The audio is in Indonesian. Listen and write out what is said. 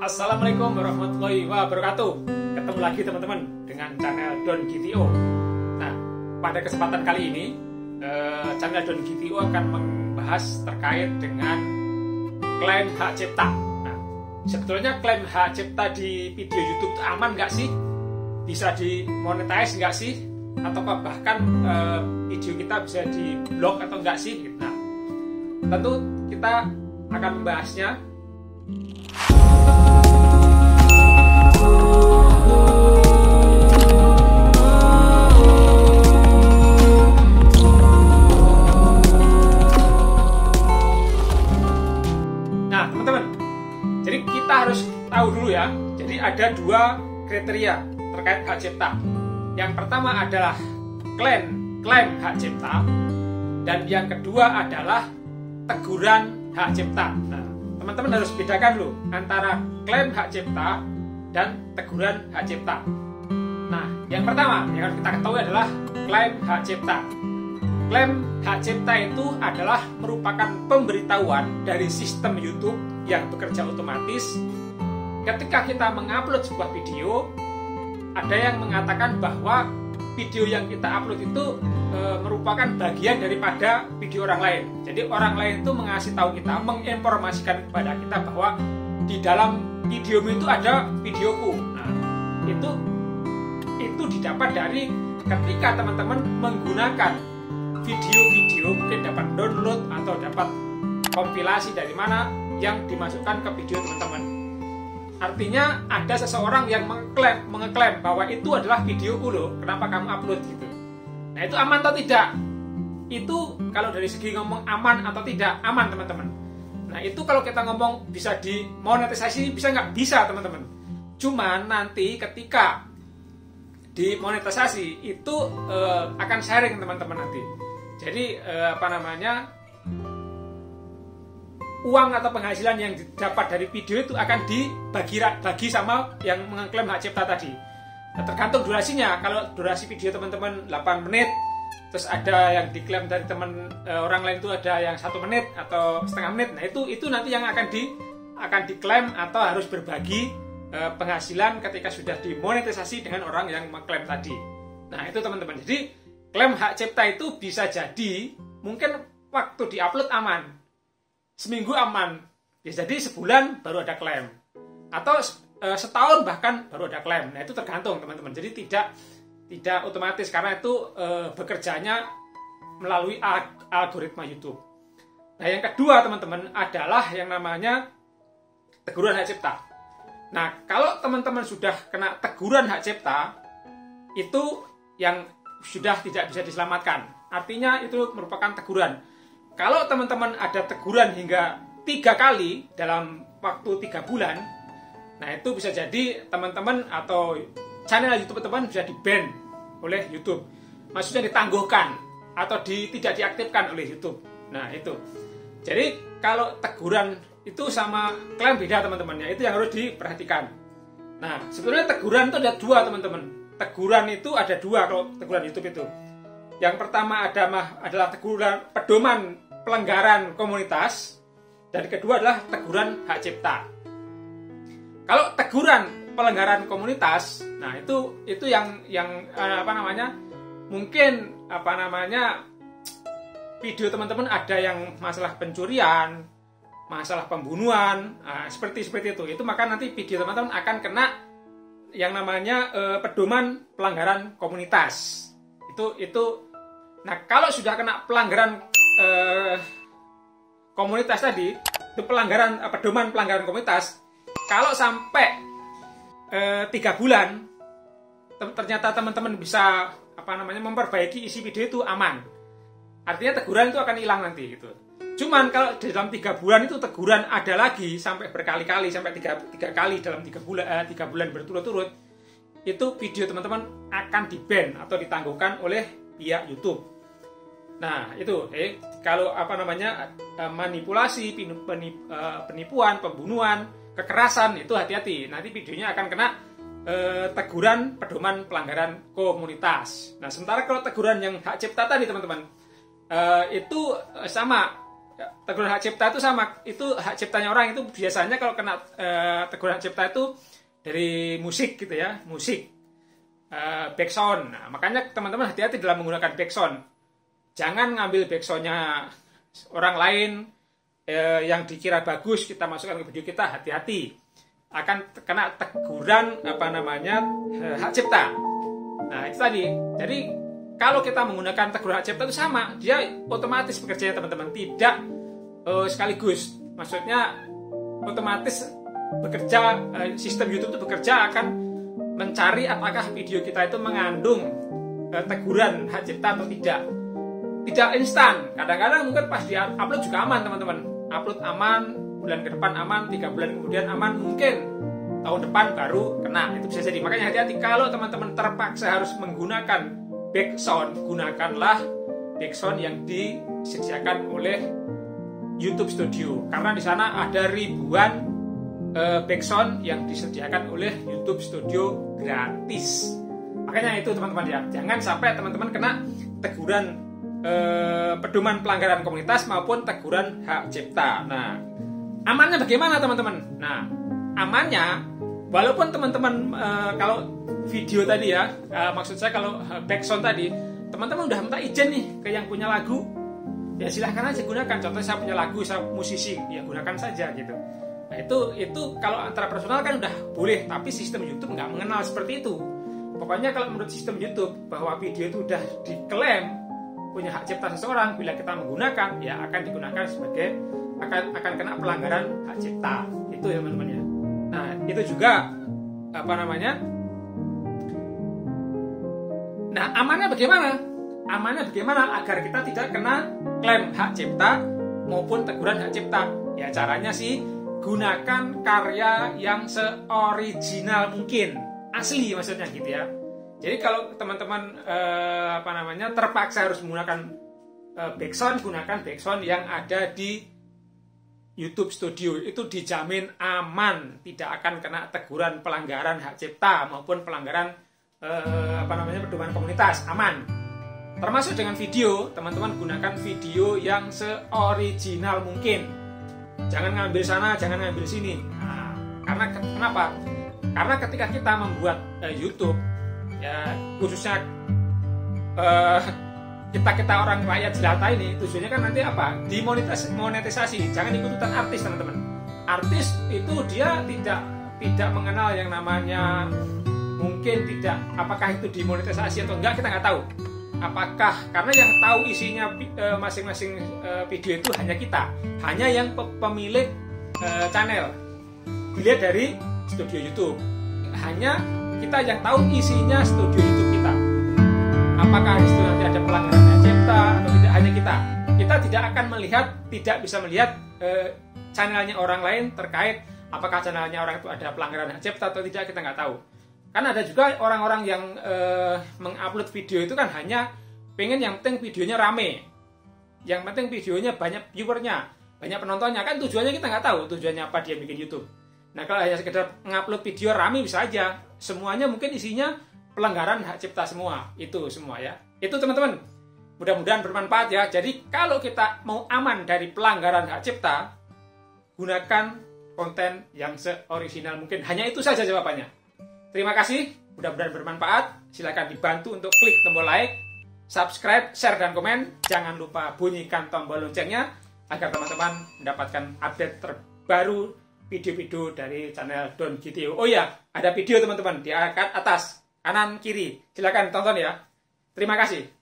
Assalamualaikum warahmatullahi wabarakatuh. Ketemu lagi teman-teman dengan channel Don GTO. Nah, pada kesempatan kali ini channel Don GTO akan membahas terkait dengan klaim hak cipta. Nah, sebetulnya klaim hak cipta di video YouTube itu aman nggak sih? Bisa dimonetize nggak sih? Atau bahkan video kita bisa di-blok atau nggak sih? Nah, tentu kita akan membahasnya. Nah, teman-teman, jadi kita harus tahu dulu ya. Jadi ada dua kriteria terkait hak cipta. Yang pertama adalah klaim hak cipta, dan yang kedua adalah teguran hak cipta. Nah, teman-teman harus bedakan dulu antara klaim hak cipta dan teguran hak cipta. Nah, yang pertama yang harus kita ketahui adalah klaim hak cipta. Klaim hak cipta itu adalah merupakan pemberitahuan dari sistem YouTube yang bekerja otomatis. Ketika kita mengupload sebuah video, ada yang mengatakan bahwa video yang kita upload itu merupakan bagian daripada video orang lain. Jadi orang lain itu mengasih tahu kita, menginformasikan kepada kita bahwa di dalam videomu itu ada videoku. Nah, itu didapat dari ketika teman-teman menggunakan video-video, mungkin dapat download atau dapat kompilasi dari mana yang dimasukkan ke video teman-teman. Artinya ada seseorang yang mengeklaim bahwa itu adalah videoku loh, kenapa kamu upload gitu. Nah, itu aman atau tidak? Itu kalau dari segi ngomong aman atau tidak, aman teman-teman. Nah, itu kalau kita ngomong bisa dimonetisasi, bisa nggak? Bisa teman-teman. Cuman nanti ketika dimonetisasi itu akan sharing teman-teman nanti. Jadi uang atau penghasilan yang didapat dari video itu akan dibagi sama yang mengklaim hak cipta tadi. Nah, tergantung durasinya. Kalau durasi video teman-teman 8 menit, terus ada yang diklaim dari teman orang lain itu ada yang 1 menit atau setengah menit. Nah, itu nanti yang akan diklaim atau harus berbagi penghasilan ketika sudah dimonetisasi dengan orang yang mengklaim tadi. Nah, itu teman-teman. Jadi klaim hak cipta itu bisa jadi mungkin waktu diupload aman, seminggu aman, bisa jadi sebulan baru ada klaim, atau setahun bahkan baru ada klaim. Nah, itu tergantung teman-teman. Jadi tidak otomatis karena itu bekerjanya melalui algoritma YouTube. Nah, yang kedua teman-teman adalah yang namanya teguran hak cipta. Nah, kalau teman-teman sudah kena teguran hak cipta, itu yang sudah tidak bisa diselamatkan. Artinya itu merupakan teguran. Kalau teman-teman ada teguran hingga 3 kali dalam waktu 3 bulan, nah itu bisa jadi teman-teman atau channel YouTube teman-teman bisa di-ban oleh YouTube. Maksudnya ditangguhkan atau tidak diaktifkan oleh YouTube. Nah, itu. Jadi kalau teguran itu sama klaim beda teman-teman. Itu yang harus diperhatikan. Nah, sebetulnya teguran itu ada 2 teman-teman. Teguran itu ada 2 kalau teguran YouTube itu. Yang pertama adalah teguran pedoman pelanggaran komunitas, dan kedua adalah teguran hak cipta. Kalau teguran pelanggaran komunitas, nah itu yang mungkin video teman-teman ada yang masalah pencurian, masalah pembunuhan, seperti itu. Itu maka nanti video teman-teman akan kena yang namanya pedoman pelanggaran komunitas. Itu. Nah, kalau sudah kena pelanggaran komunitas tadi, itu pedoman pelanggaran komunitas, kalau sampai 3 bulan ternyata teman-teman bisa memperbaiki isi video itu aman. Artinya teguran itu akan hilang nanti gitu. Cuman kalau di dalam 3 bulan itu teguran ada lagi sampai berkali-kali, sampai 3 kali dalam 3 bulan berturut-turut, itu video teman-teman akan di-ban atau ditangguhkan oleh pihak YouTube. Nah, itu kalau manipulasi, penipuan, pembunuhan, kekerasan, itu hati-hati. Nanti videonya akan kena teguran pedoman pelanggaran komunitas. Nah, sementara kalau teguran yang hak cipta tadi teman-teman, itu sama teguran hak cipta itu sama, itu hak ciptanya orang itu biasanya kalau kena teguran hak cipta itu dari musik gitu ya, musik, backsound. Nah, makanya teman-teman hati-hati dalam menggunakan backsound. Jangan ngambil backsoundnya orang lain yang dikira bagus kita masukkan ke video kita, hati-hati akan kena teguran hak cipta. Nah itu tadi. Jadi kalau kita menggunakan teguran hak cipta itu sama, dia otomatis bekerjanya teman-teman, tidak sekaligus. Maksudnya otomatis bekerja, sistem YouTube itu bekerja akan mencari apakah video kita itu mengandung teguran hak cipta atau tidak. Tidak instan. Kadang-kadang mungkin pas dia upload juga aman teman-teman. Upload aman, bulan ke depan aman, 3 bulan kemudian aman, mungkin tahun depan baru kena. Itu bisa jadi. Makanya hati-hati kalau teman-teman terpaksa harus menggunakan backsound, gunakanlah backsound yang disediakan oleh YouTube Studio. Karena di sana ada ribuan backsound yang disediakan oleh YouTube Studio gratis. Makanya itu teman-teman ya, jangan sampai teman-teman kena teguran pedoman pelanggaran komunitas maupun teguran hak cipta. Nah, amannya bagaimana teman-teman? Nah, amannya walaupun teman-teman kalau video tadi ya, maksud saya kalau backsound tadi, teman-teman udah minta izin nih ke yang punya lagu, ya silahkan aja gunakan. Contohnya saya punya lagu, saya musisi, ya gunakan saja gitu. Nah itu kalau antara personal kan udah boleh, tapi sistem YouTube nggak mengenal seperti itu. Pokoknya kalau menurut sistem YouTube bahwa video itu udah diklaim punya hak cipta seseorang, bila kita menggunakan ya akan digunakan sebagai akan kena pelanggaran hak cipta. Itu ya teman-teman ya. Nah itu juga Nah amannya bagaimana? Amannya bagaimana agar kita tidak kena klaim hak cipta maupun teguran hak cipta? Ya caranya sih gunakan karya yang seoriginal mungkin, asli maksudnya gitu ya. Jadi kalau teman-teman terpaksa harus menggunakan backsound, gunakan backsound yang ada di YouTube Studio. Itu dijamin aman, tidak akan kena teguran pelanggaran hak cipta maupun pelanggaran pedoman komunitas, aman. Termasuk dengan video, teman-teman gunakan video yang seoriginal mungkin. Jangan ngambil sana, jangan ngambil sini. Nah, karena kenapa? Karena ketika kita membuat YouTube, ya khususnya kita orang rakyat jelata ini, tujuannya kan nanti apa? Dimonetisasi. Jangan ikutan artis teman-teman. Artis itu dia tidak mengenal yang namanya, mungkin tidak, apakah itu dimonetisasi atau enggak kita nggak tahu. Apakah karena yang tahu isinya masing-masing video itu hanya kita, hanya yang pemilik channel. Dilihat dari studio YouTube, hanya kita yang tahu isinya studio YouTube kita. Apakah di situ nanti ada pelanggaran hak cipta atau tidak, hanya kita. Kita tidak akan melihat, tidak bisa melihat channelnya orang lain terkait apakah channelnya orang itu ada pelanggaran hak cipta atau tidak, kita nggak tahu. Kan ada juga orang-orang yang mengupload video itu kan hanya pengen yang penting videonya rame, yang penting videonya banyak viewernya, banyak penontonnya. Kan tujuannya kita nggak tahu tujuannya apa dia bikin YouTube. Nah kalau hanya sekedar mengupload video rame bisa aja, semuanya mungkin isinya pelanggaran hak cipta semua, itu semua ya. Itu teman-teman, mudah-mudahan bermanfaat ya. Jadi kalau kita mau aman dari pelanggaran hak cipta, gunakan konten yang seoriginal mungkin. Hanya itu saja jawabannya. Terima kasih, mudah-mudahan bermanfaat. Silakan dibantu untuk klik tombol like, subscribe, share, dan komen. Jangan lupa bunyikan tombol loncengnya agar teman-teman mendapatkan update terbaru video-video dari channel Don GTO. Oh ya, ada video teman-teman di atas, kanan, kiri. Silakan tonton ya. Terima kasih.